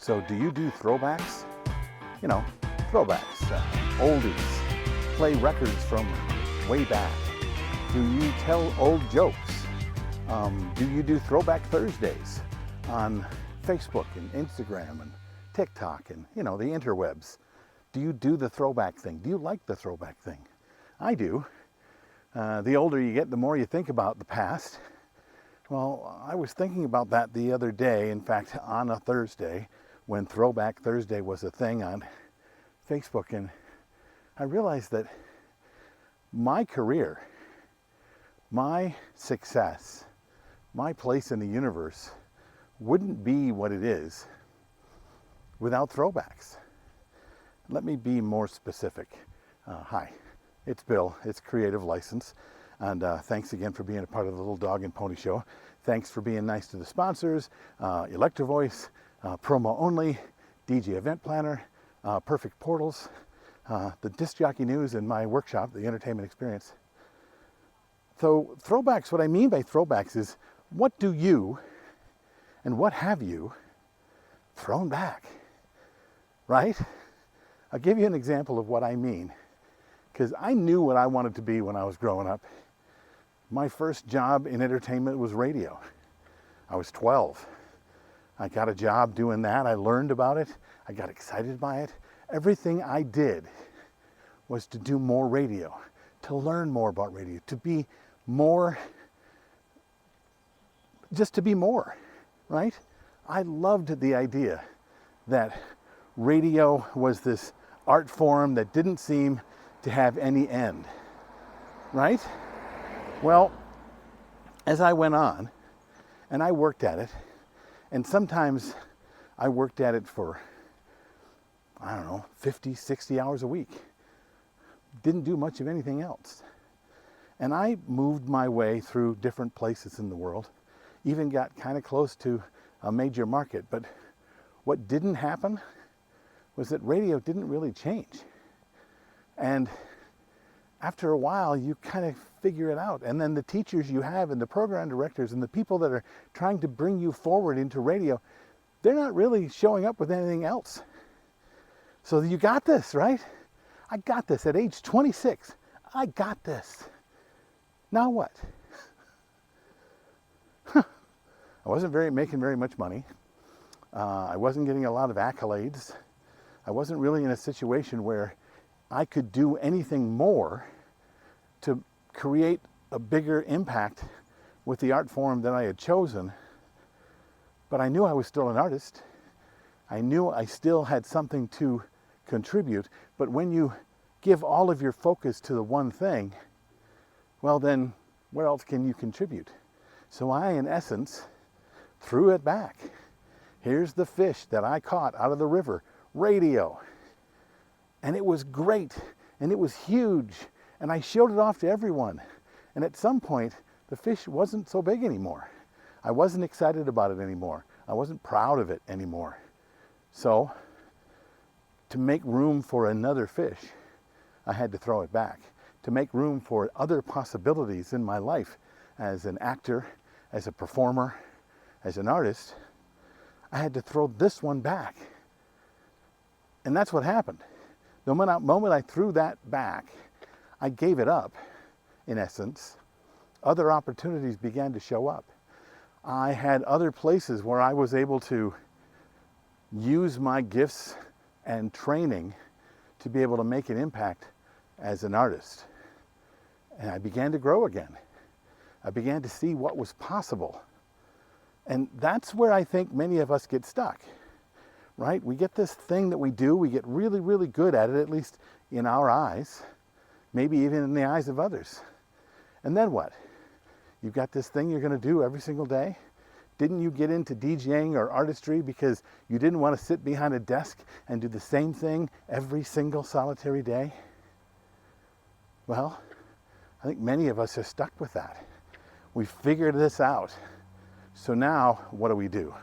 So do you do throwbacks? You know, throwbacks, oldies, play records from way back. Do you tell old jokes? Do you do Throwback Thursdays on Facebook and Instagram and TikTok and, you know, the interwebs? Do you do the throwback thing? Do you like the throwback thing? I do. The older you get, the more you think about the past. Well, I was thinking about that the other day, in fact, on a Thursday, when Throwback Thursday was a thing on Facebook, and I realized that my career, my success, my place in the universe wouldn't be what it is without throwbacks. Let me be more specific. Hi, it's Bill. It's Creative License. And thanks again for being a part of the Little Dog and Pony Show. Thanks for being nice to the sponsors, Electro Voice, Promo Only, DJ Event Planner, Perfect Portals, the Disc Jockey News, and my workshop, The Entertainment Experience. So throwbacks, what I mean by throwbacks is, what do you and what have you thrown back, right? I'll give you an example of what I mean, because I knew what I wanted to be when I was growing up. My first job in entertainment was radio. I was 12. I got a job doing that. I learned about it. I got excited by it. Everything I did was to do more radio, to learn more about radio, to be more, just to be more, right? I loved the idea that radio was this art form that didn't seem to have any end, right? Well, as I went on and I worked at it, and sometimes I worked at it for, 50, 60 hours a week. Didn't do much of anything else. And I moved my way through different places in the world, even got kind of close to a major market. But what didn't happen was that radio didn't really change. And after a while, you kind of figure it out. And then the teachers you have and the program directors and the people that are trying to bring you forward into radio, they're not really showing up with anything else. So you got this, right? I got this at age 26. I got this. Now what? I wasn't making very much money. I wasn't getting a lot of accolades. I wasn't really in a situation where I could do anything more to create a bigger impact with the art form that I had chosen. But I knew I was still an artist. I knew I still had something to contribute. But when you give all of your focus to the one thing, well then, where else can you contribute? So I, in essence, threw it back. Here's the fish that I caught out of the river, radio. And it was great, and it was huge, and I showed it off to everyone. And at some point, the fish wasn't so big anymore. I wasn't excited about it anymore. I wasn't proud of it anymore. So, to make room for another fish, I had to throw it back. To make room for other possibilities in my life as an actor, as a performer, as an artist, I had to throw this one back. And that's what happened. The moment I threw that back, I gave it up, in essence. Other opportunities began to show up. I had other places where I was able to use my gifts and training to be able to make an impact as an artist. And I began to grow again. I began to see what was possible. And that's where I think many of us get stuck, right? We get this thing that we do, we get really, really good at it, at least in our eyes, maybe even in the eyes of others. And then what? You've got this thing you're going to do every single day. Didn't you get into DJing or artistry because you didn't want to sit behind a desk and do the same thing every single solitary day? Well, I think many of us are stuck with that. We figured this out. So now, what do?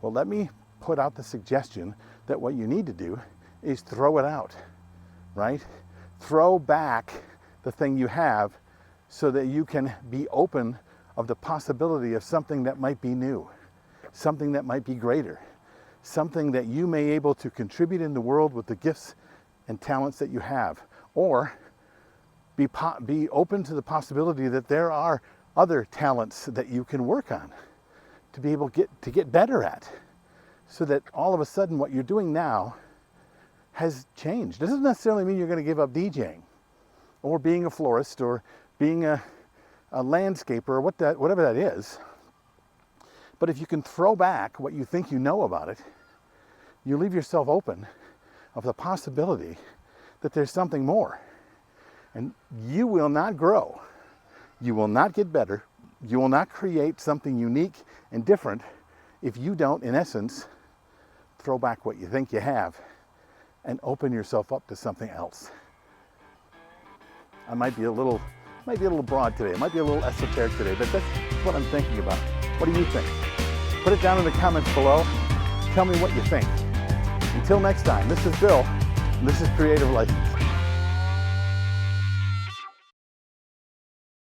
Well, let me put out the suggestion that what you need to do is throw it out, right? Throw back the thing you have so that you can be open of the possibility of something that might be new, something that might be greater, something that you may be able to contribute in the world with the gifts and talents that you have. Or be open to the possibility that there are other talents that you can work on to be able to get better at, so that all of a sudden what you're doing now has changed. It doesn't necessarily mean you're going to give up DJing or being a florist or being a landscaper or whatever that is. But if you can throw back what you think you know about it, you leave yourself open of the possibility that there's something more. And you will not grow. You will not get better. You will not create something unique and different if you don't, in essence, throw back what you think you have and open yourself up to something else. I might be a little broad today. It might be a little esoteric today, but that's what I'm thinking about. What do you think? Put it down in the comments below. Tell me what you think. Until next time, this is Bill, and this is Creative License.